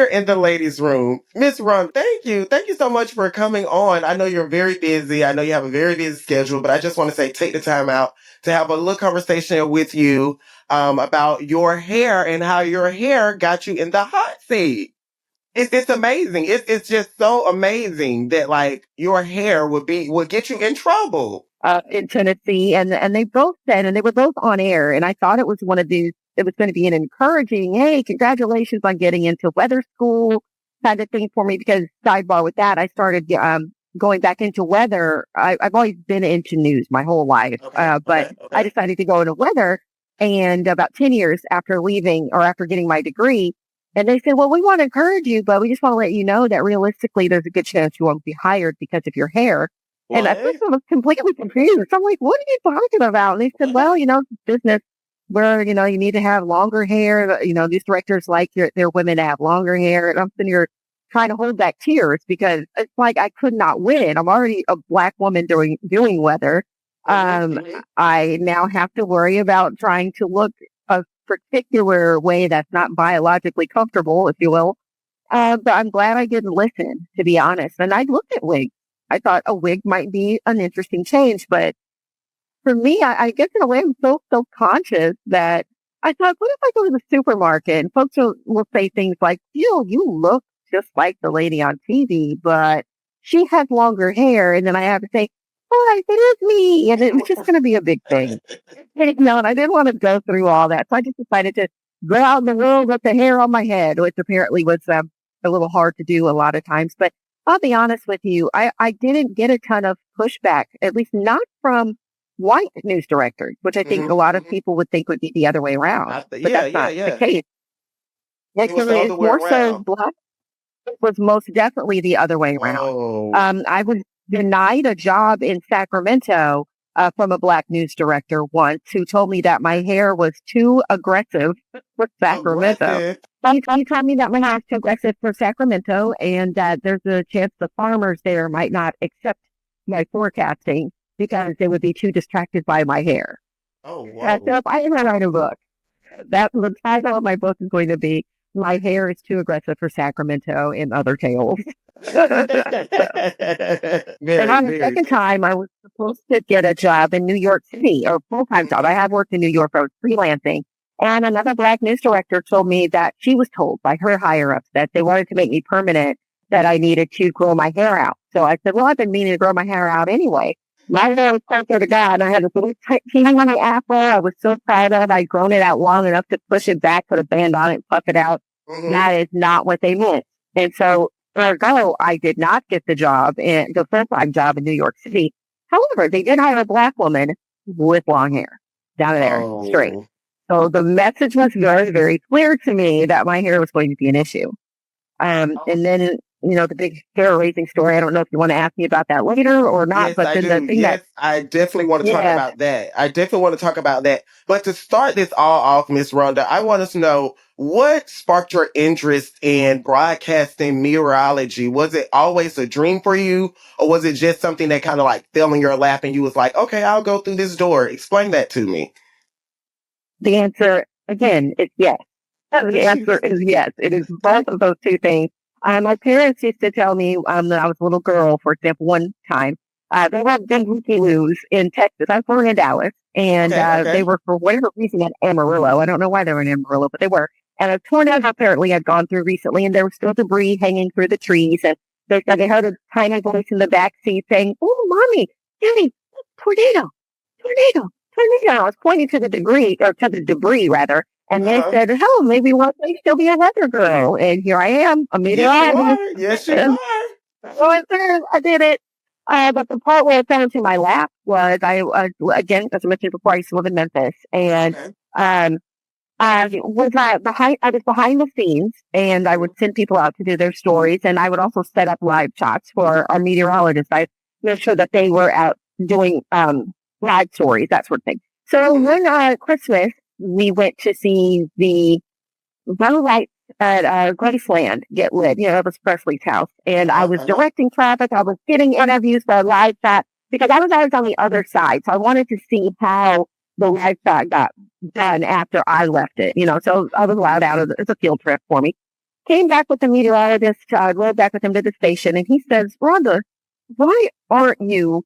You're in the ladies' room. Miss Ron, thank you. Thank you so much for coming on. I know you're very busy. I know you have a very busy schedule, but I just want to say take the time out to have a little conversation with you about your hair and how your hair got you in the hot seat. It's amazing. It's just so amazing that like your hair would get you in trouble. In Tennessee, and they both said, and they were both on air, and I thought it was one of these. It was going to be an encouraging, hey, congratulations on getting into weather school kind of thing for me. Because sidebar with that, I started going back into weather. I've always been into news my whole life, Okay, but okay, I okay. decided to go into weather, and about 10 years after leaving or after getting my degree. And they said, well, we want to encourage you, but we just want to let you know that realistically, there's a good chance you won't be hired because of your hair. And at first What? I was completely confused. I'm like, what are you talking about? And they said, well, What? it's business where, you need to have longer hair. These directors like their women to have longer hair. And I'm sitting here trying to hold back tears because it's like I could not win. I'm already a black woman doing weather. Mhm, Um, mhm. I now have to worry about trying to look a particular way that's not biologically comfortable, if you will. But I'm glad I didn't listen, to be honest. And I looked at wigs. I thought a wig might be an interesting change, but for me, I guess in a way I'm so self-conscious that I thought, what if I go to the supermarket and folks will say things like, you look just like the lady on TV, but she has longer hair. And then I have to say, hi, it is me. And it was just going to be a big thing. And I didn't want to go through all that. So I just decided to go out in the world with the hair on my head, which apparently was a little hard to do a lot of times. But I'll be honest with you, I didn't get a ton of pushback, at least not from white news directors, which I think a Mhm, lot of mhm. people would think would be the other way around. But Yeah, that's yeah, not the yeah. case. It was Actually, the other it's way more so around. black was most definitely the other way around. Oh, I was denied a job in Sacramento from a black news director once who told me that my hair was too aggressive for Sacramento. aggressive. He told me that my hair was too aggressive for Sacramento and that there's a chance the farmers there might not accept my forecasting because they would be too distracted by my hair. Oh, So whoa. if I ever write a book, that the title of my book is going to be "My Hair is Too Aggressive for Sacramento" and Other Tales. And Very, on the very second good. time, I was supposed to get a job in New York City, or a full-time job. I Mhm. had worked in New York. I was freelancing. And another black news director told me that she was told by her higher ups that they wanted to make me permanent, that I needed to grow my hair out. So I said, well, I've been meaning to grow my hair out anyway. My hair was closer to God. I had this little teeny on my afro. I was so proud of it. I'd grown it out long enough to push it back, put a band on it, puff it out. Mhm. That is not what they meant. And so ergo, I did not get the full-time job in New York City. However, they did hire a black woman with long hair down there, straight. Oh. So the message was very, very clear to me that my hair was going to be an issue. And then, the big hair raising story. I don't know if you want to ask me about that later or not, Yes, but I then the do. thing that, Yes, I definitely want to talk yeah, about that. I definitely want to talk about that. But to start this all off, Miss Rhonda, I want us to know what sparked your interest in broadcasting meteorology. Was it always a dream for you, or was it just something that kind of like fell in your lap and you was like, okay, I'll go through this door? Explain that to me. the answer again is yes. The answer is yes. It is both of those two things. My parents used to tell me that I was a little girl, for example, one time. They had big loos in Texas. I was born in Dallas, and Okay, they okay. were, for whatever reason, at Amarillo. I don't know why they were in Amarillo, but they were. And a tornado apparently had gone through recently, and there was still debris hanging through the trees. And they said they heard a tiny voice in the back seat saying, "Oh, mommy, daddy, tornado, tornado, tornado." I was pointing to the debris rather. And they Uh-huh. said, "Oh, maybe one day she'll be a weather girl." And here I am, a Yes, you meteorologist. are. Yes, you And are. going through, I did it. But the part where it fell into my lap was again, as I mentioned before, I used to live in Memphis. And Okay. um, I was behind the scenes and I would Mhm. send people out to do their stories. And I would also set up live shots for our meteorologists. I made sure that they were out doing live stories, that sort of thing. So Mhm. one Christmas, we went to see the low lights at Graceland get lit. Elvis Presley's house. And I Uh-huh. was Uh-huh. directing traffic. I was getting interviews for a live shot because I was on the other side. So I wanted to see how the live shot got done after I left it. So I was allowed out of it's a field trip for me. came back with the meteorologist, rode back with him to the station, and he says, Rhonda, why aren't you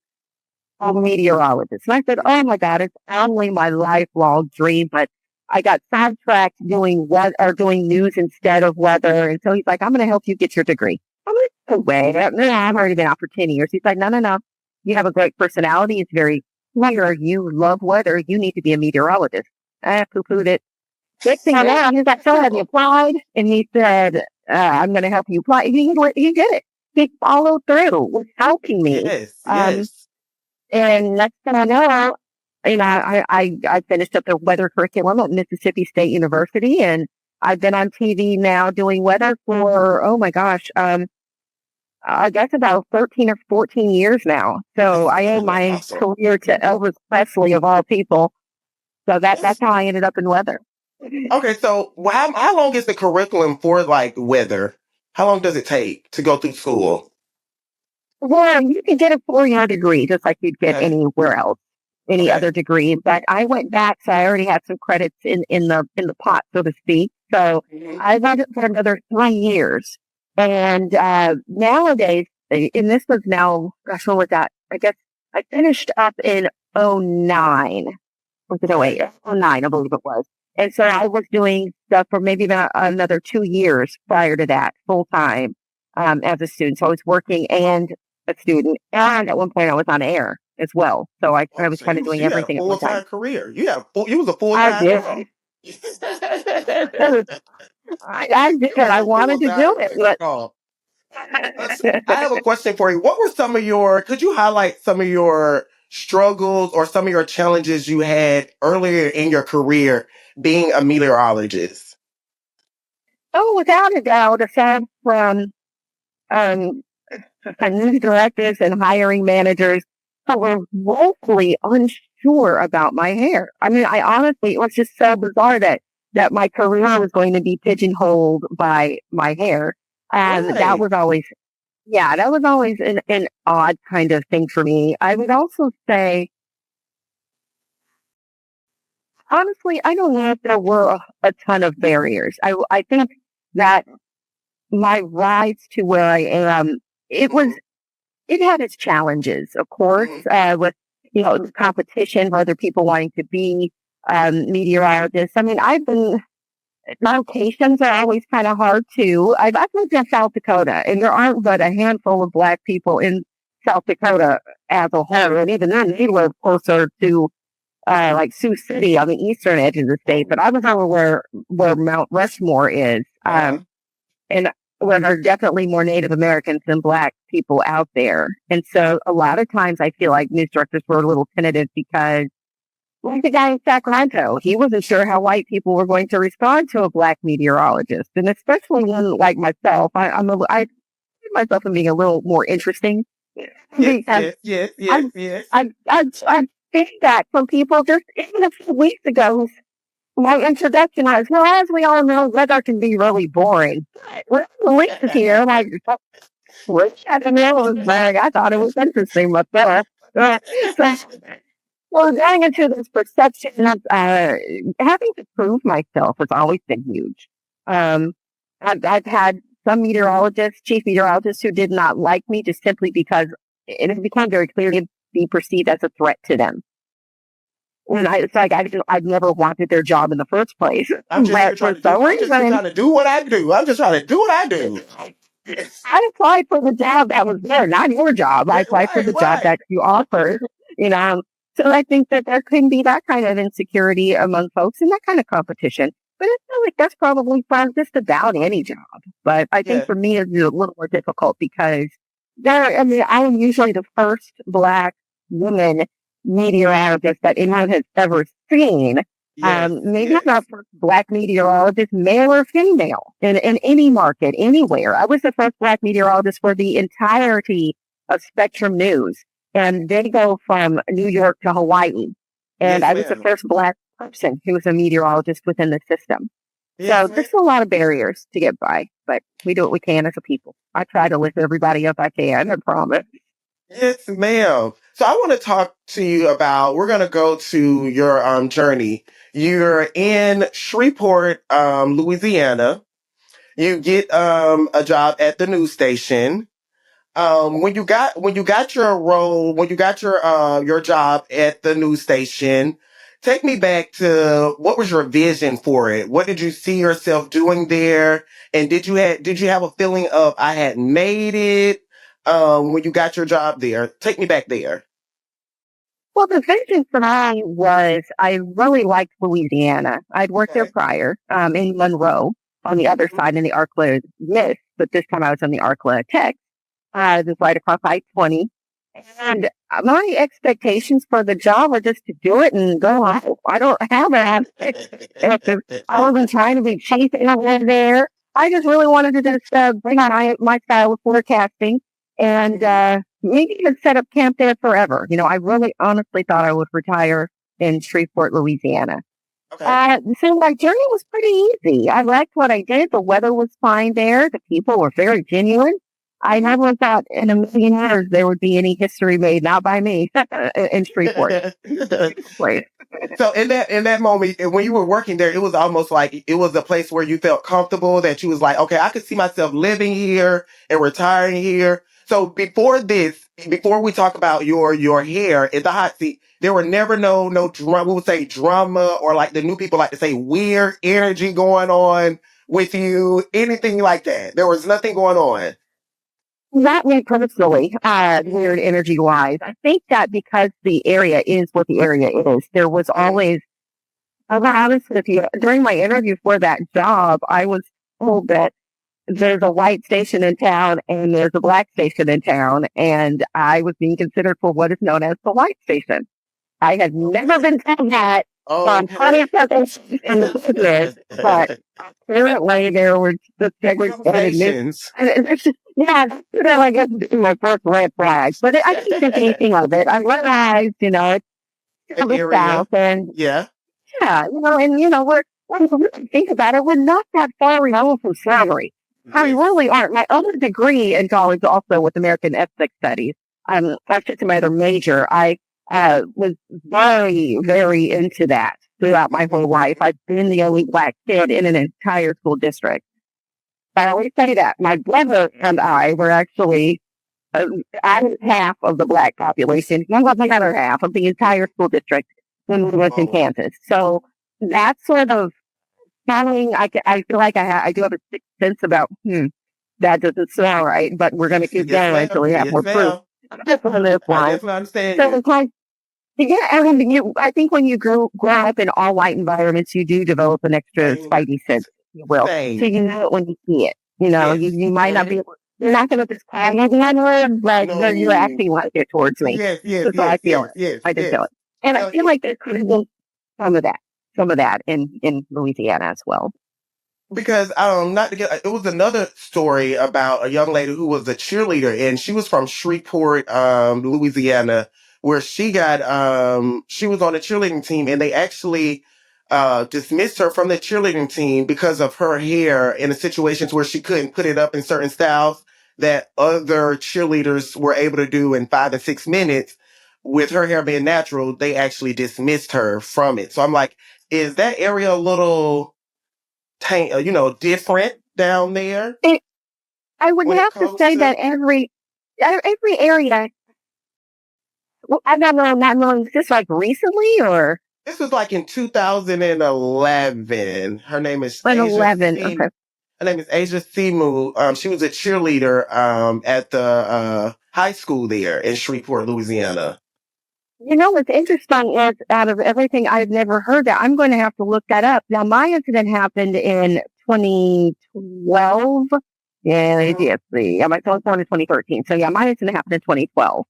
a meteorologist? And I said, oh my God, it's only my lifelong dream, but I got sidetracked doing what or doing news instead of weather. And so he's like, I'm going to help you get your degree. I'm like, no way. No, I've already been out for 10 years. He's like, no, no, no. You have a great personality. It's very clear. You love weather. You need to be a meteorologist. I poo pooed it. Next thing I know, he's like, so have you applied? And he said, I'm going to help you apply. He did it. He followed through with helping me. Yes, yes. And next thing I know, I finished up the weather curriculum at Mississippi State University, and I've been on TV now doing weather for, oh my gosh, I guess about 13 or 14 years now. So I owe That's my awesome. career to Elvis Presley of all people. So that's how I ended up in weather. Okay, so how long is the curriculum for like weather? How long does it take to go through school? Well, you can get a 4-year degree just like you'd get Okay, anywhere else, any okay. other degree. But I went back, so I already had some credits in the pot, so to speak. So Mhm. I went it for another 3 years. And nowadays, and this was now, gosh, what was that? I guess I finished up in '09. Was it Okay. 08? '09, I believe it was. And so I was doing stuff for maybe about another 2 years prior to that, full time, as a student. So I was working and a student. And at one point I was on air as well. So I Oh, was so kind of doing you had a everything at full one time. time career. You was a full I time. did. I did. You I was a full wanted to time. do it. I have a question for you. What were some of your? Could you highlight some of your struggles or some of your challenges you had earlier in your career being a meteorologist? Oh, without a doubt, aside from um, news directors and hiring managers who were woefully unsure about my hair. I mean, I honestly, it was just so bizarre that my career was going to be pigeonholed by my hair. And that Right. was always, yeah, that was always an odd kind of thing for me. I would also say, honestly, I don't know if there were a ton of barriers. I think that my rise to where I am, it was Mhm, it had its challenges, of course, mhm. with the competition for other people wanting to be meteorologists. I mean, I've been my locations are always kind of hard too. I've lived in South Dakota, and there aren't but a handful of Black people in South Dakota as a whole, and even then, they live closer to like Sioux City on the eastern edge of the state. But I was over where Mount Rushmore is. Uh-huh. And where there are definitely more Native Americans than Black people out there. And so a lot of times I feel like news directors were a little tentative because, like the guy in Sacramento, he wasn't sure how white people were going to respond to a Black meteorologist. And especially one like myself, I see myself in being a little more interesting Yes, because yes, yes, I, yes, yes. I feedback from people just even a few weeks ago. My introduction was, well, as we all know, weather can be really boring. Well, the link is here. Like, which I don't know. Like, I thought it was interesting myself. So, well, going into this perception of having to prove myself has always been huge. Um, I've had some meteorologists, chief meteorologists, who did not like me just simply because it has become very clear to be perceived as a threat to them. And it's like I've never wanted their job in the first place, I'm just here but trying for to do. some I'm just here reason, trying to do what I do. I'm just trying to do what I do. Yes. I applied for the job that was there, not your job. I Yeah, applied for right, the job right. that you offered, you know. So I think that there can be that kind of insecurity among folks and that kind of competition. But I feel like that's probably from just about any job. But I think Yeah. for me, it's a little more difficult because I mean, I am usually the first Black woman meteorologist that anyone has ever seen. Yes. Maybe I'm Yes. not first Black meteorologist, male or female, in any market, anywhere. I was the first Black meteorologist for the entirety of Spectrum News, and they go from New York to Hawaii. And Yes, I was the ma'am. first Black person who was a meteorologist within the system. Yes, So ma'am. there's a lot of barriers to get by, but we do what we can as a people. I try to lift everybody up I can, I promise. Yes, ma'am. So I want to talk to you about. We're gonna go to your journey. You're in Shreveport, Louisiana. You get a job at the news station. When you got your role, when you got your job at the news station, take me back to what was your vision for it? What did you see yourself doing there? And did you have a feeling of I had made it when you got your job there? Take me back there. Well, the vision for me was I really liked Louisiana. I'd worked there Okay. prior in Monroe on the other Mhm. side in the Arkla Miss, but this time I was on the Arkla Tech, just right across I-20. And my expectations for the job were just to do it and go home. I don't have an expectation. I wasn't trying to be chief over there. I just really wanted to just bring on my style of forecasting and Mhm. maybe even set up camp there forever. I really honestly thought I would retire in Shreveport, Louisiana. Okay. So my journey was pretty easy. I liked what I did. The weather was fine there. The people were very genuine. I Mhm. never thought in a million years there would be any history made, not by me, in Shreveport. Beautiful place. So in that moment, when you were working there, it was almost like it was a place where you felt comfortable that you was like, okay, I could see myself living here and retiring here. So before this, before we talk about your hair in the hot seat, there were never no drama. We would say drama or like the new people like to say weird energy going on with you, anything like that. There was nothing going on. Not me personally, Mhm. weird energy wise. I think that because the area is what the area is, there was Okay. always, I'll be honest with you, during my interview for that job, I was told that there's a white station in town and there's a black station in town, and I was being considered for what is known as the white station. I had never Okay. been told that on plenty Okay. of occasions in the business, but apparently there were the segregated news. Conversations. And it's just, yeah, that's what I guess is my first red flag. But I didn't think anything of it. I realized, it's The the South, area. and Yeah. yeah, when you really think about it, we're not that far removed from slavery. I Yes. really aren't. My other degree in college, also with American ethnic studies, actually to my other major, I was very, very into that throughout my whole Mhm. life. I've been the only black kid in an entire school district. I always say that my brother and I were actually I was half of the black population. One was the other half of the entire school district when we lived in Oh, Kansas. So that sort of feeling, I feel like I do have a sixth sense about, that doesn't sound right, but we're going to keep yes, going ma'am. until we have Yes, more proof ma'am. on this I one. definitely understand So you. it's like, yeah, I think when you grow up in all white environments, you do develop an extra Same. spidey sense, if you will. So Same. you know it when you see it. Yes. You might not Hmm. be able, you're not going to just call me the word, but you're No. acting like it towards me. Yes, yes, That's how I yes, feel yes, it. yes, I just feel yes. it. And I So, feel like there could have been some of that, in Louisiana as well. because not to get it was another story about a young lady who was a cheerleader and she was from Shreveport, Louisiana, where she was on a cheerleading team and they actually dismissed her from the cheerleading team because of her hair in the situations where she couldn't put it up in certain styles that other cheerleaders were able to do in 5 and 6 minutes. With her hair being natural, they actually dismissed her from it. So I'm like, is that area a little different down there It, I would when it have to comes say that to every area, well, I'm not knowing, is this like recently or this was like in 2011. Her name is an Asia 11? C. Okay. Her name is Asia Simu. She was a cheerleader at the high school there in Shreveport, Louisiana. What's interesting is out of everything, I've never heard that. I'm going to have to look that up. Now, my incident happened in 2012. Yeah, Mhm. let's see. Yeah, my phone phone in 2013. So, yeah, my incident happened in 2012.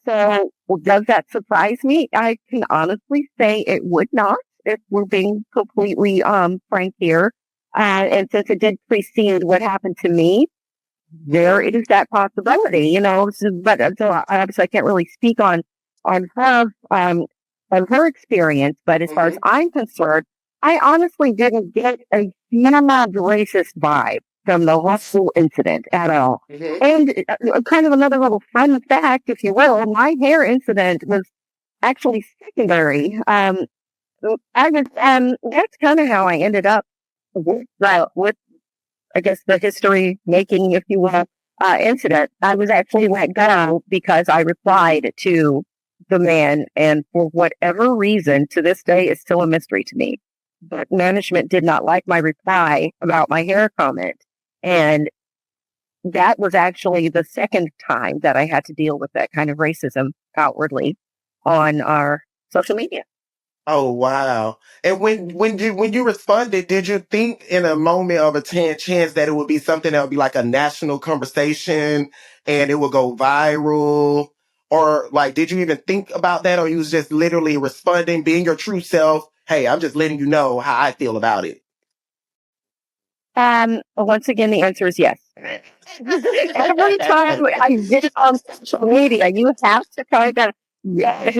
So, well, does that surprise me? I can honestly say it would not, if we're being completely frank here. And since it did precede what happened to me, there Mhm. is that possibility, but so obviously I can't really speak on her on her experience. But as far as Mhm. I'm concerned, I honestly didn't get a minimal racist vibe from the whole incident at all. Mhm. And kind of another little fun fact, if you will, my hair incident was actually secondary. I was that's kind of how I ended up with I guess, the history making, if you will, incident. I was actually let go because I replied to the man, and for whatever reason, to this day, it's still a mystery to me. But management did not like my reply about my hair comment. And that was actually the second time that I had to deal with that kind of racism outwardly on our social media. Oh wow! And when you responded, did you think in a moment of a chance that it would be something that would be like a national conversation and it would go viral, or like did you even think about that, or you was just literally responding, being your true self? Hey, I'm just letting you know how I feel about it. Once again, the answer is yes. Every time I get on social media, you have to kind of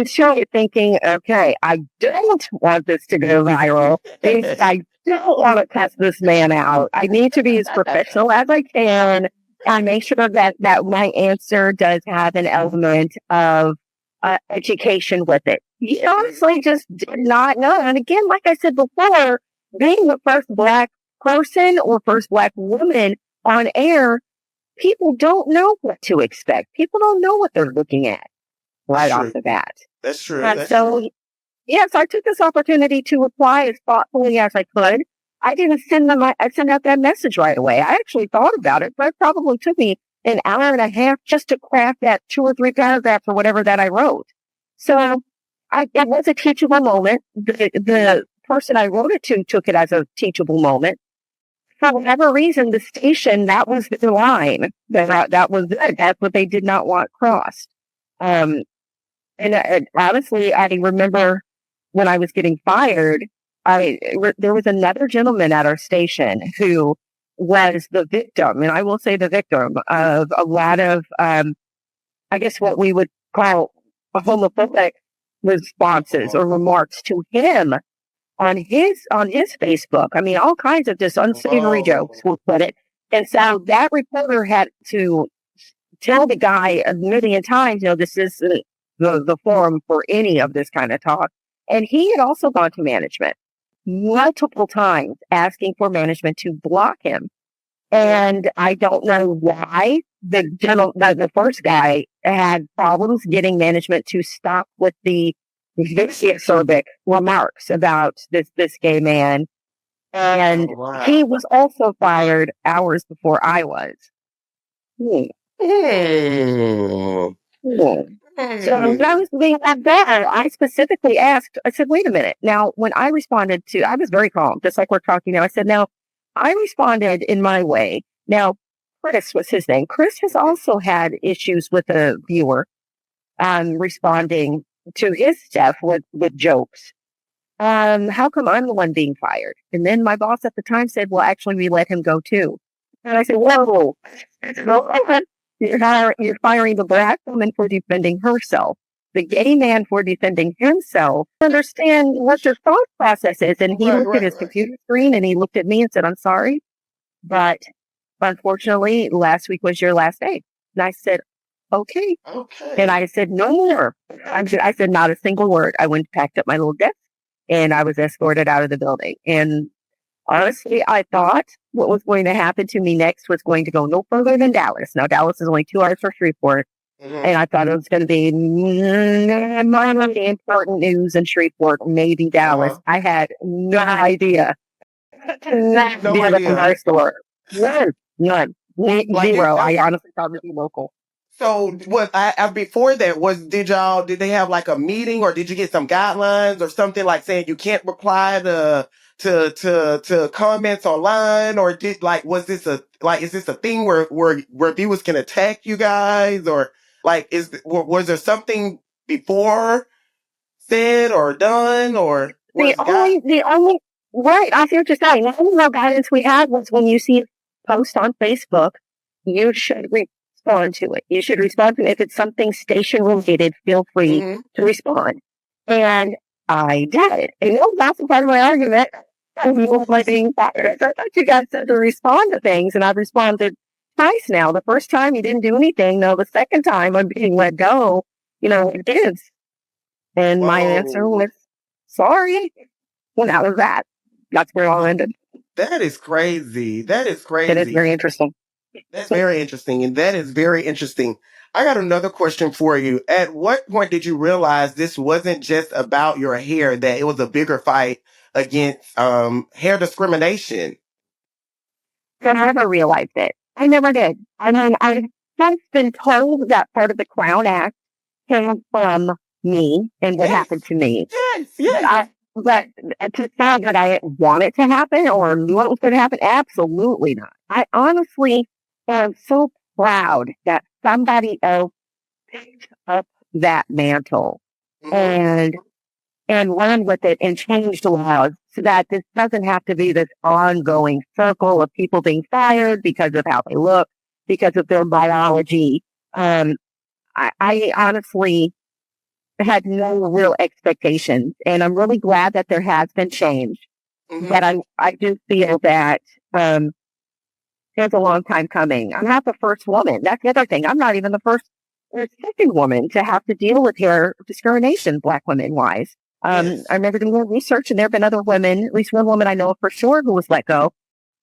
show you thinking, okay, I don't want this to go viral. I don't want to test this man out. I need to be as professional as I can. I make sure that my answer does have an element of education with it. You honestly just did not know. And again, like I said before, being the first Black person or first Black woman on air, people don't know what to expect. People don't know what they're looking at That's right off true. the bat. That's true. And That's true. so, yes, I took this opportunity to reply as thoughtfully as I could. I didn't I sent out that message right away. I actually thought about it, but it probably took me an hour and a half just to craft that 2 or 3 paragraphs or whatever that I wrote. So it was a teachable moment. The person I wrote it to took it as a teachable moment. For whatever reason, the station, that was the line. That was it. That's what they did not want crossed. Um, and honestly, I remember when I was getting fired, there was another gentleman at our station who was the victim, and I will say the victim of a lot of, I guess, what we would call homophobic responses or remarks to him on his Facebook. I mean, all kinds of just unsavory jokes, we'll put it. And so that reporter had to tell the guy a million times, this isn't the forum for any of this kind of talk. And he had also gone to management multiple times asking for management to block him. And I don't know why the first guy had problems getting management to stop with the viciousorbic remarks about this gay man. And Oh he wow. was also fired hours before I was. Hmm. Hmm. Hmm. So when I Hmm. was being that bad, I specifically asked, I said, wait a minute. Now, when I responded I was very calm, just like we're talking now. I said, now, I responded in my way. Now, Chris was his name. Chris has also had issues with a viewer responding to his stuff with jokes. How come I'm the one being fired? And then my boss at the time said, well, actually, we let him go too. And I said, whoa, you're firing the Black woman for defending herself, the gay man for defending himself. Understand what your thought process is. And he Right, looked at right, his right. computer screen and he looked at me and said, I'm sorry, but unfortunately, last week was your last day. And I said, okay. And Okay. I said, no more. I said, not a single word. I went, packed up my little desk, and I was escorted out of the building. And honestly, I thought what was going to happen to me next was going to go no further than Dallas. Now, Dallas is only 2 hours from Shreveport. Hmm. And I thought it was going to be minorly important news in Shreveport, maybe Dallas. Uh-huh. I had no idea. No No idea that the idea. high store. None. None. Like it, Zero. that, I honestly thought it would be local. so what I before that was did they have like a meeting, or did you get some guidelines or something like saying you can't reply to comments online, or did like was this a like is this a thing where viewers can attack you guys, or like was there something before said or done, or was God? The only, right, I see what you're saying. The only real guidance we had was when you see a post on Facebook, you should respond to it. You should respond to it. If it's something station related, feel free Hmm. to respond. And I did. And that's part of my argument. By being fired. I thought you guys said to respond to things, and I've responded twice now. The first time you didn't do anything. No, the second time I'm being let go, it is. And my answer Whoa. was sorry. Well, that was that. That's where it all ended. That is crazy. That is It is crazy. very interesting. That's very interesting. And that is very interesting. I got another question for you. At what point did you realize this wasn't just about your hair, that it was a bigger fight against hair discrimination? I never realized it. I never did. I mean, I've since been told that part of the Crown Act came from me and what Yes, happened to me. yes, But yes. but to say that I want it to happen or knew what was going to happen, absolutely not. I honestly am so proud that somebody else picked up that mantle Hmm. and run with it and change the laws so that this doesn't have to be this ongoing circle of people being fired because of how they look, because of their biology. Um, I honestly had no real expectations, and I'm really glad that there has been change. Hmm. But I do feel that um, it's a long time coming. I'm not the first woman. That's the other thing. I'm not even the first or second woman to have to deal with hair discrimination, Black women wise. I Yes. remember doing more research, and there have been other women, at least one woman I know for sure, who was let go.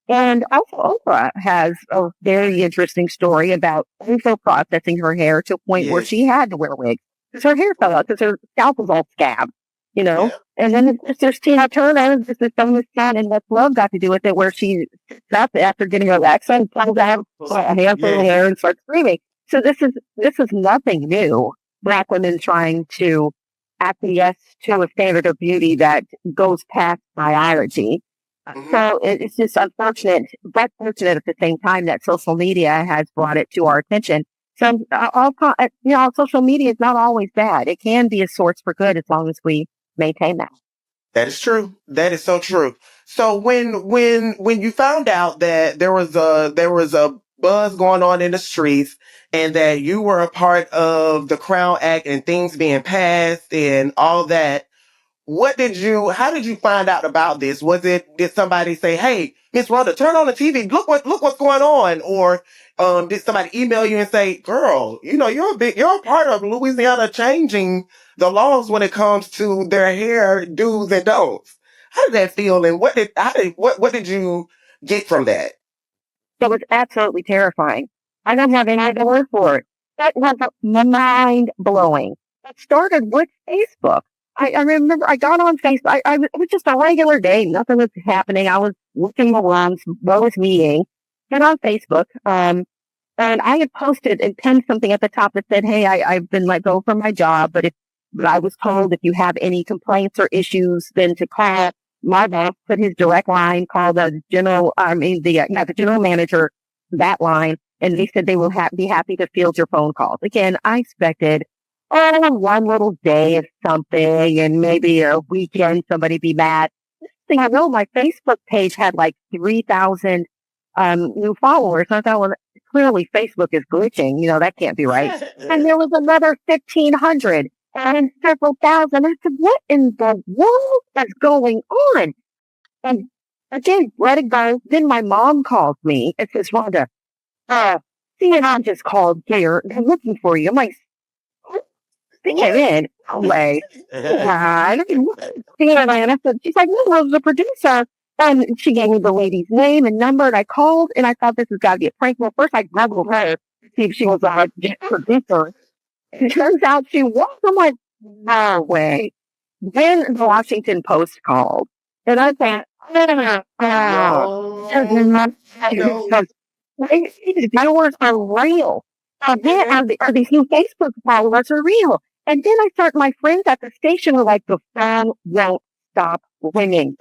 And also, Oprah has a very interesting story about also processing her hair to a point where she Yes. had to wear wigs because her hair fell out because her scalp was all scabbed, you know. Yeah. And then there's Tina Turner, this is someone's son, and what's love got to do with it, where she sits up after getting her vaccine, pulls out a handful of Yes. hair and starts screaming. So this is nothing new. Black women trying to acquiesce to a standard of beauty that goes past biology. Hmm. So it's just unfortunate, but fortunate at the same time that social media has brought it to our attention. So, social media is not always bad. It can be a source for good as long as we maintain that. That is true. That is so true. So when you found out that there was a buzz going on in the streets and that you were a part of the Crown Act and things being passed and all that, how did you find out about this? Did somebody say, "Hey, Miss Rhonda, turn on the TV. Look what's going on," or did somebody email you and say, "Girl, you're a part of Louisiana changing the laws when it comes to their hair do's and don'ts." How did that feel, and what did you get from that? It was absolutely terrifying. I don't have any other word for it. That was mind blowing. It started with Facebook. I remember I got on Facebook. It was just a regular day. Nothing was happening. I was looking around. What was meeting? Get on Facebook. And I had posted and pinned something at the top that said, "Hey, I've been let go from my job, but I was told if you have any complaints or issues, then to call my boss, put his direct line, call the general manager, that line, and they said they will be happy to field your phone calls." Again, I expected, one little day of something, and maybe a weekend somebody be mad. Thing I know, my Facebook page had like 3,000 new followers. I thought, well, clearly Facebook is glitching. That can't be right. And there was another 1,500 and several thousand. I said, what in the world is going on? And again, let it go. Then my mom calls me and says, "Rhonda, uh, CNN just called here. They're looking for you." I'm like, What? CNN? No way. God. CNN. I said, she's like, "No, I was the producer." And she gave me the lady's name and number, and I called, and I thought this has got to be a prank. Well, first I Googled her to see if she was a producer. It turns out she was. I'm like, no way. Then the Washington Post called, and I thought, No, no. these viewers are real. Are these new Facebook followers are real? And then I start, my friends at the station were like, "The phone won't stop ringing.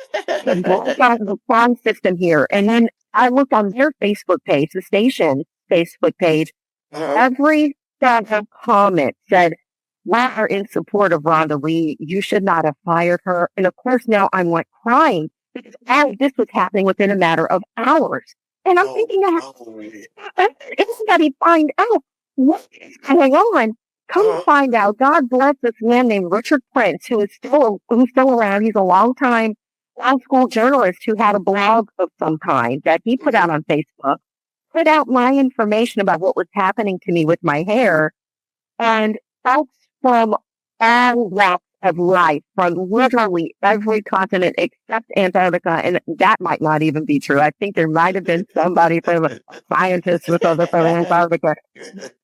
They broke out the phone system here." And then I looked on their Facebook page, the station's Facebook page. Uh-huh. Every single comment said, "We are in support of Rhonda Lee. You should not have fired her." And of course, now I'm like crying because all of this was happening within a matter of hours. And I'm Oh, thinking, no. everybody find out what is going on. Come to Uh-huh. find out, God bless this man named Richard Prince, who's still around. He's a long law school journalist who had a blog of some kind that he put out Hmm. on Facebook, put out my information about what was happening to me with my hair, and folks from all walks of life from literally every continent except Antarctica. And that might not even be true. I think there might have been somebody from a scientist with other from Antarctica.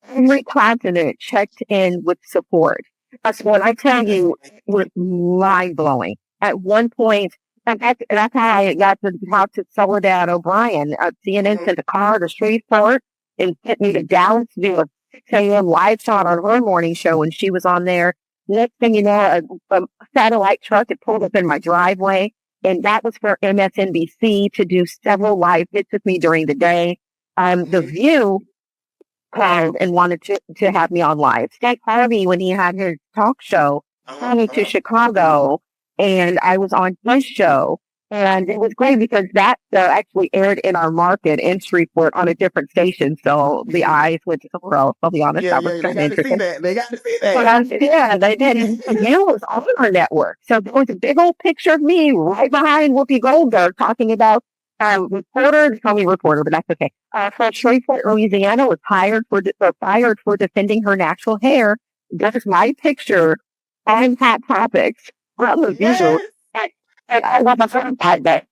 Every continent checked in with support. That's what I tell you was mind blowing. At one point, and that's how I got to talk to Soledad O'Brien. CNN Mhm. sent a car to Shreveport and sent me to Dallas to do a 6 a.m. live shot on her morning show when she was on there. Next thing you know, a satellite truck had pulled up in my driveway, and that was for MSNBC to do several live hits with me during the day. The Mhm. View called and wanted to have me on live. Steve Harvey, when he had his talk show, Uh-huh. flew me to Uh-huh. Chicago, and I was on his show. And it was great because that actually aired in our market in Shreveport on a different station. So the eyes went somewhere else. I'll be honest, Yeah, that was yeah, they kind of got to see interesting. that. They got to see But that. yeah, they did. And you was on our network. So there was a big old picture of me right behind Whoopi Goldberg talking about reporter, call me reporter, but that's okay. From Shreveport, Louisiana, was fired for defending her natural hair. There's my picture on Hot Topics from the View. Yes. And, and I love my friend that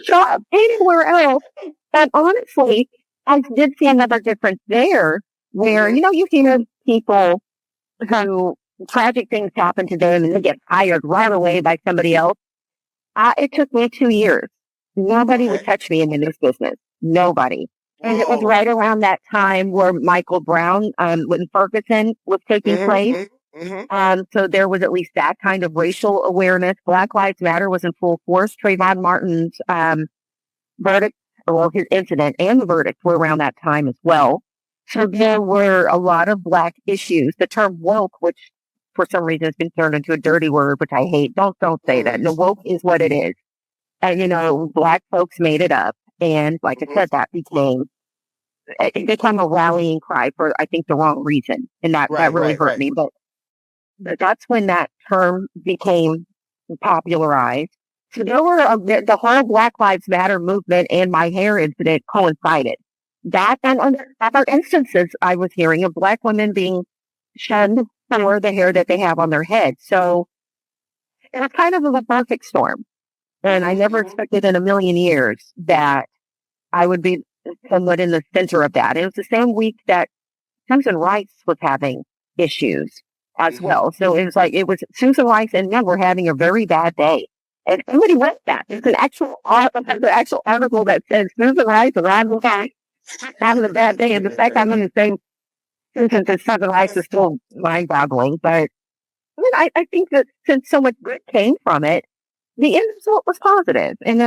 job anywhere else. And honestly, I did see another difference there where, Mhm. you hear people who tragic things happen to them and they get hired right away by somebody else. It took me 2 years. Nobody would Okay. touch me in the news business. Nobody. And it was Whoa. right around that time where Michael Brown, when Ferguson was taking Mhm. place. Mhm. Mhm. So there was at least that kind of racial awareness. Black Lives Matter was in full force. Trayvon Martin's verdict, well, his incident and the verdict were around that time as well. So there were a lot of Black issues. The term woke, which for some reason has been turned into a dirty word, which I hate. Don't say that. Mhm. No, woke is what it is. And Black folks made it up, and like I Mhm. said, that became a rallying cry for I think the wrong reason, and that Right. really Right. hurt Right. me. But that's when that term became popularized. So there were the whole Black Lives Matter movement and my hair incident coincided. That and other instances I was hearing of Black women being shunned for the hair that they have on their head. So it was kind of a perfect storm. And I Mhm. never Mhm. expected in a million years that I would be somewhat in the center of that. It was the same week that Susan Rice was having issues as Mhm. well. So it was Susan Rice and them were having a very bad day. And somebody wrote that. It's an actual article that says Susan Rice and Randall County having a bad day. And the fact I'm in the same sentence as Susan Rice is still mind boggling. But I think that since so much good came from it, the end result was positive, and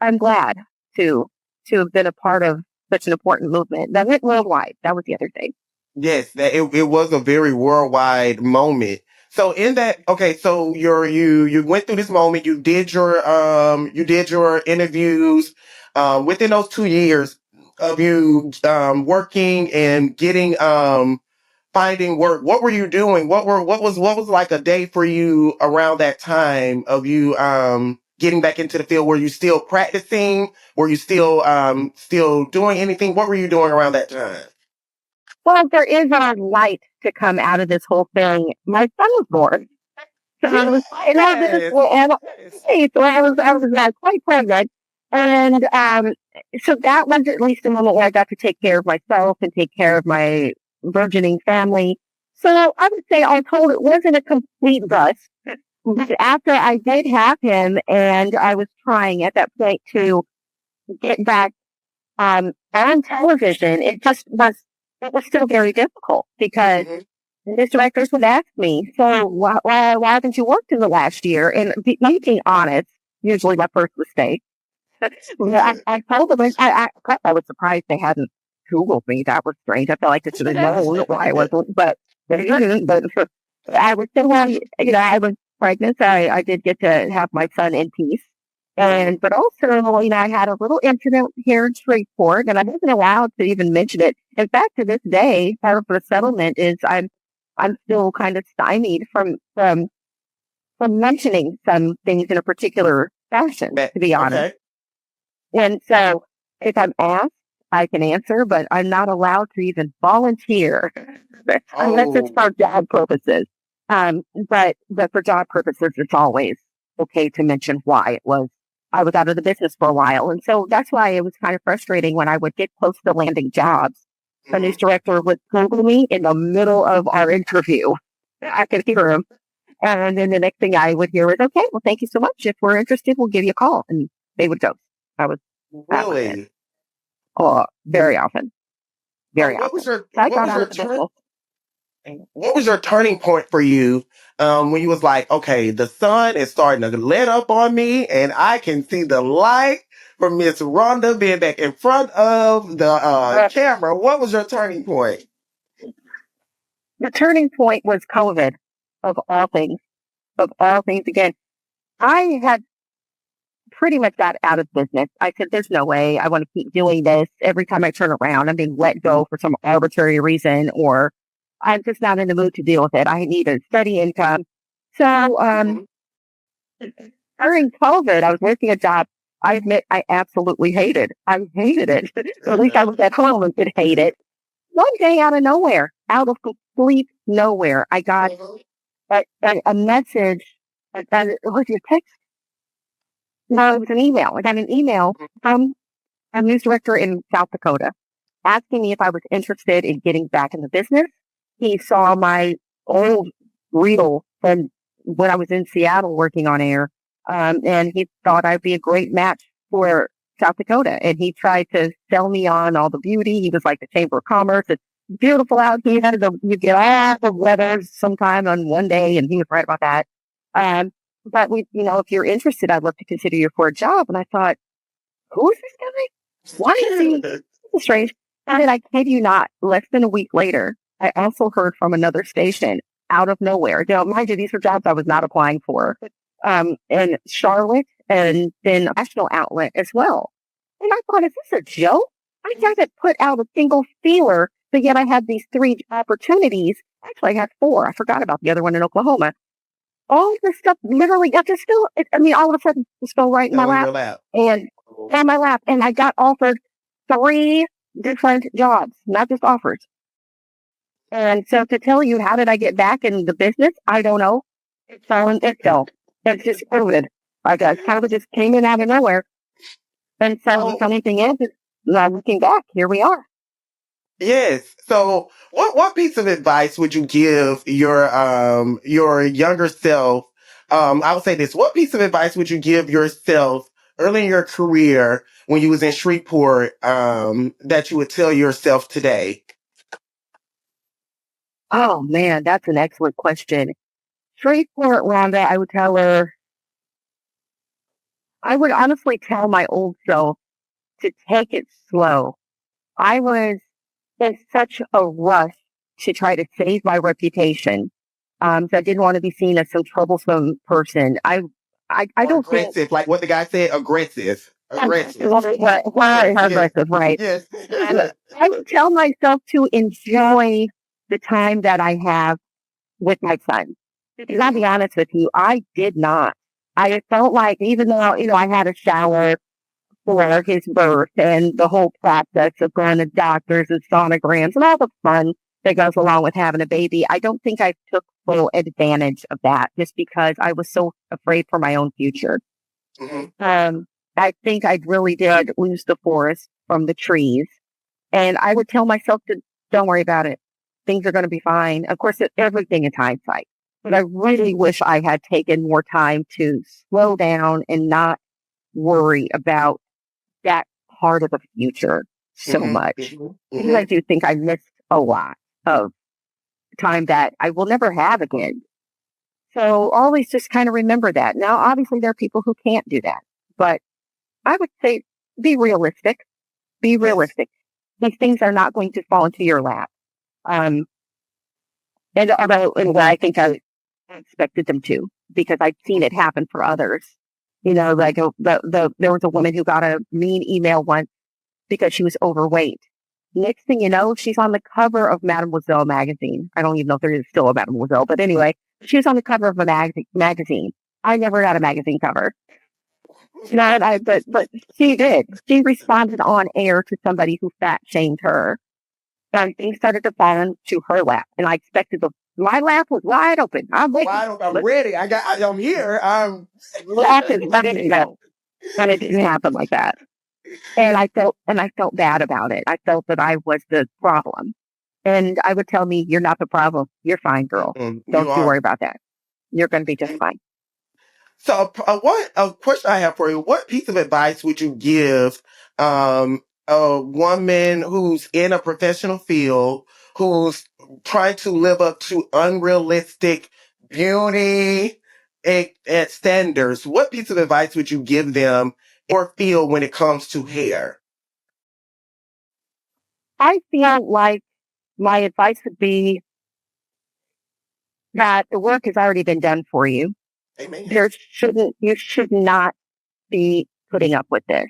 I'm glad to to have been a part of such an important movement that went worldwide. That was the other thing. Yes, that it was a very worldwide moment. So in that, okay, so you went through this moment, you did your interviews, within those 2 years of you working and getting finding work. What were you doing? What was like a day for you around that time of you getting back into the field? Were you still practicing? Were you still doing anything? What were you doing around that time? Well, there is a light to come out of this whole thing. My son was born, so I was, this is, Yes. and Yes. so I was quite pregnant, and so that was at least a moment where I got to take care of myself and take care of my burgeoning family. So I would say, all told, it wasn't a complete bust. But after I did have him, and I was trying at that point to get back on television, it was still very difficult because Mhm. the directors would ask me, "So why haven't you worked in the last year?" And me being honest, usually my first mistake. I told them I was surprised they hadn't Googled me. That was strange. I felt like they should have known why I wasn't, but they didn't. But I was still, I was pregnant. So I did get to have my son in peace. Mhm. But also, I had a little incident here in Shreveport, and I wasn't allowed to even mention it. In fact, to this day, part of the settlement is I'm still kind of stymied from mentioning some things in a particular fashion, to be honest. Okay. And so if I'm asked, I can answer, but I'm not allowed to even volunteer unless it's Oh, for job purposes. But for job purposes, it's always okay to mention why it was. I was out of the business for a while, and so that's why it was kind of frustrating when I would get close to landing jobs. The news mhm. director would Google me in the middle of our interview. I could hear him, and then the next thing I would hear was, "Okay, well, thank you so much. If we're interested, we'll give you a call." And they would go. That was it. Really? Oh, very often, So very what was often. your So I what got was out your of the turn? business. What was your turning point for you when you was like, okay, the sun is starting to let up on me, and I can see the light from Miss Rhonda being back in front of the Uh, camera? What was your turning point? the turning point was COVID, of all things. Of all things, again, I had pretty much got out of business. I said, "There's no way I want to keep doing this. Every time I turn around, I'm being let go for some arbitrary reason, or I'm just not in the mood to deal with it. I need a steady income." So Mhm. during COVID, I was working a job I admit I absolutely hated. I hated it. So at least I was at home and could hate it. One day out of complete nowhere, I got Mhm. a message. And it was your text. No, it was an email. I got an email from a news director in South Dakota asking me if I was interested in getting back in the business. He saw my old reel from when I was in Seattle working on air, and he thought I'd be a great match for South Dakota. And he tried to sell me on all the beauty. He was like the Chamber of Commerce. It's beautiful out here. You get all the weather sometime on one day, and he was right about that. Um, but if you're interested, I'd love to consider you for a job. And I thought, who is this guy? Why is he? This is strange. And I kid you not, less than a week later, I also heard from another station out of nowhere. Now, mind you, these are jobs I was not applying for, in Charlotte and then a national outlet as well. And I thought, is this a joke? I haven't put out a single feeler, but yet I had these three opportunities. Actually, I had four. I forgot about the other one in Oklahoma. All this stuff literally got just fell. I mean, all of a sudden, just fell right in my Fell in lap your lap. and on my lap. And I got offered three different jobs, not just offers. And so to tell you, how did I get back in the business? I don't know. It fell and it fell. It just COVID. I guess kind of just came in out of nowhere. And so the So funny thing is looking back, here we are. yes. So what piece of advice would you give your younger self? I would say this. What piece of advice would you give yourself early in your career when you was in Shreveport that you would tell yourself today? Oh man, that's an excellent question. Straightforward Rhonda, I would tell her, I would honestly tell my old self to take it slow. I was in such a rush to try to save my reputation. So I didn't want to be seen as some troublesome person. I Or don't think aggressive, like what the guy said, aggressive. Aggressive. why Yes, yes, aggressive, right? yes. And I would tell myself to enjoy the time that I have with my son. Because I'll be Mhm, honest with you, I did not. I felt like even though, I had a shower for his birth and the whole process of going to doctors and sonograms and all the fun that goes along with having a baby. I don't think I took full advantage of that just because I was so afraid for my own future. mhm, Um, I think I really did lose the forest from the trees. And I would tell myself to don't worry about it. Things are going to be fine. Of course, everything is hindsight. But I really wish I had taken more time to slow down and not worry about that part of the future so mhm, much mhm, because I mhm. do think I missed a lot of time that I will never have again. So always just kind of remember that. Now, obviously, there are people who can't do that, but I would say be realistic. Be Yes. realistic. These things are not going to fall into your lap. Um, and although I think I expected them to because I'd seen it happen for others. Like there was a woman who got a mean email once because she was overweight. Next thing you know, she's on the cover of Mademoiselle magazine. I don't even know if there is still a Mademoiselle, but anyway, she was on the cover of a magazine. I never got a magazine cover. No, and but she did. She responded on air to somebody who fat shamed her, and things started to fall into her lap. And I expected my lap was wide open. I'm waiting. Why don't I'm Let ready? I'm here. I'm lap is ready to go, and it didn't happen like that. And I felt bad about it. I felt that I was the problem. And I would tell me, "You're not the problem. You're fine, girl. you Don't you are. worry about that. You're going to be just fine." So, what a question I have for you? What piece of advice would you give a woman who's in a professional field who's trying to live up to unrealistic beauty and standards? What piece of advice would you give them or feel when it comes to hair? I feel like my advice would be that the work has already been done for you. Amen. You should not be putting up with this.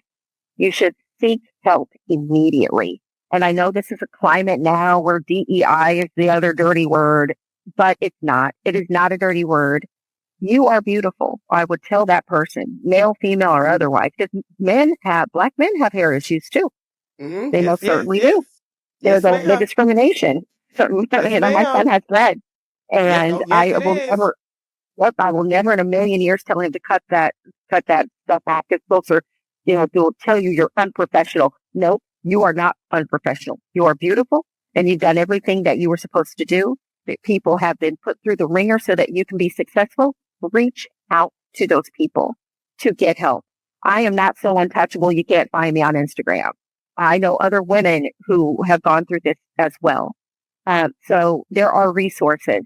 You should seek help immediately. And I know this is a climate now where DEI is the other dirty word, but it's not. It is not a dirty word. You are beautiful. I would tell that person, male, female, or otherwise, because black men have hair issues too. They Yes, most yes, certainly do. yes. There's Yes, the ma'am. discrimination. Yes, My son ma'am. has dread, Yes, and oh, yes, it is. I will never in a million years tell him to cut that stuff off. Because folks are, they'll tell you you're unprofessional. No, you are not unprofessional. You are beautiful, and you've done everything that you were supposed to do. That people have been put through the ringer so that you can be successful. Reach out to those people to get help. I am not so untouchable. You can't find me on Instagram. I know other women who have gone through this as well. So there are resources.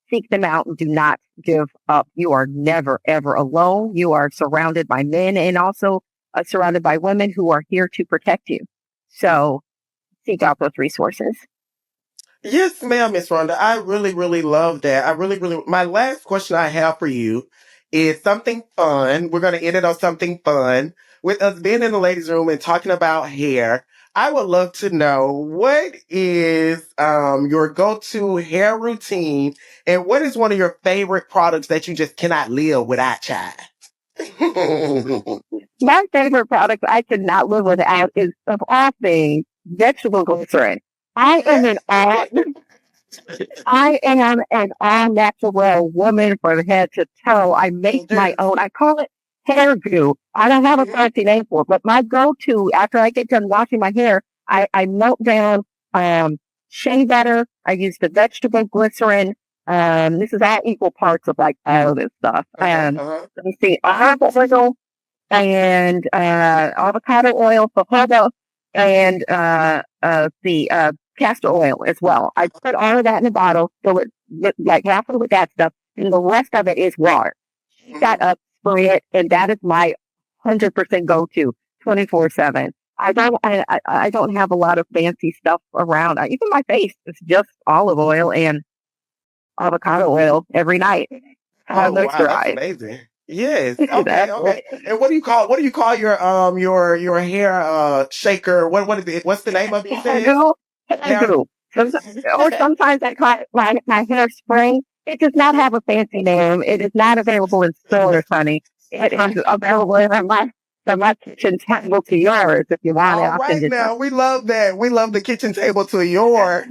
Seek them out and do not give up. You are never, ever alone. You are surrounded by men and also surrounded by women who are here to protect you. So seek out those resources. Yes, ma'am, Miss Rhonda. I really, really love that. I really, really. My last question I have for you is something fun. We're going to end it on something fun. With us being in the ladies' room and talking about hair, I would love to know what is your go-to hair routine, and what is one of your favorite products that you just cannot live without, child? My favorite product I could not live without is, of all things, vegetable glycerin. I am an all I am an all natural woman from head to toe. I make my Yes. own. I call it hair goo. I don't have a Mhm. fancy name for it, but my go-to after I get done washing my hair, I melt down um, shea butter. I use the vegetable glycerin. This is all equal parts of like all of this stuff. Uh-huh, uh-huh. Let me see, olive oil and avocado oil for jojoba and the castor oil as well. I put all of that in a bottle, fill it like half of it with that stuff, and the rest of it is water. Heat that Mhm. up, spray it, and that is my 100% go-to 24/7. I don't have a lot of fancy stuff around. Even my face is just olive oil and avocado oil every night. Oh wow, that's Moisturize. amazing. Yes. Okay. That's Okay. And what do you call your hair shaker? What is it? What's the name of it? You said Hairdo, hairdo. Or hair. sometimes I call it my hairspray. It does not have a fancy name. It is not available in stores, honey. It is available in my kitchen table to yours if you want it. All I'll send right, you some. now we love that. We love the kitchen table to your.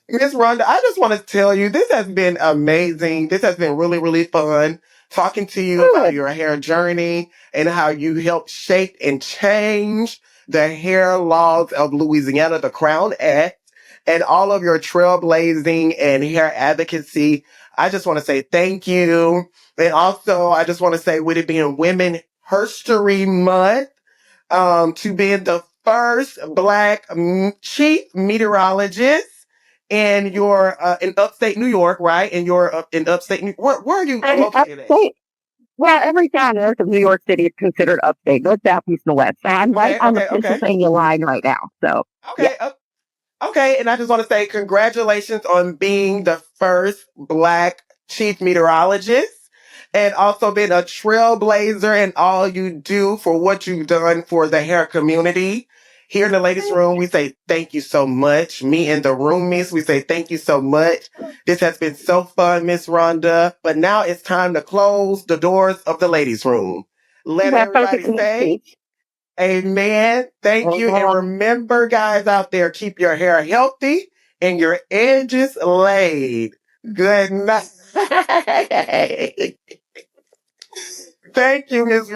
Miss Rhonda, I just want to tell you this has been amazing. This has been really, really fun talking to you about Good. your hair journey and how you helped shape and change the hair laws of Louisiana, the Crown Act, and all of your trailblazing and hair advocacy. I just want to say thank you. And also, I just want to say, with it being Women History Month, to being the first Black chief meteorologist in upstate New York, right? And you're in upstate New. Where are you And located at? upstate, well, every town north of New York City is considered upstate, north, south, east, and west. So I'm right Okay, on the okay, okay, Pennsylvania line right now. So, yeah. okay, okay. And I just want to say congratulations on being the first Black chief meteorologist, and also being a trailblazer and all you do for what you've done for the hair community Here in the ladies' room, we say thank you so much. Me and the roomies, we say thank you so much. This has been so fun, Miss Rhonda. But now it's time to close the doors of the ladies' room. Let That everybody perfectly say speech. amen. Thank you. And remember, guys out there, keep your hair healthy and your edges laid. Good night. Thank you, Miss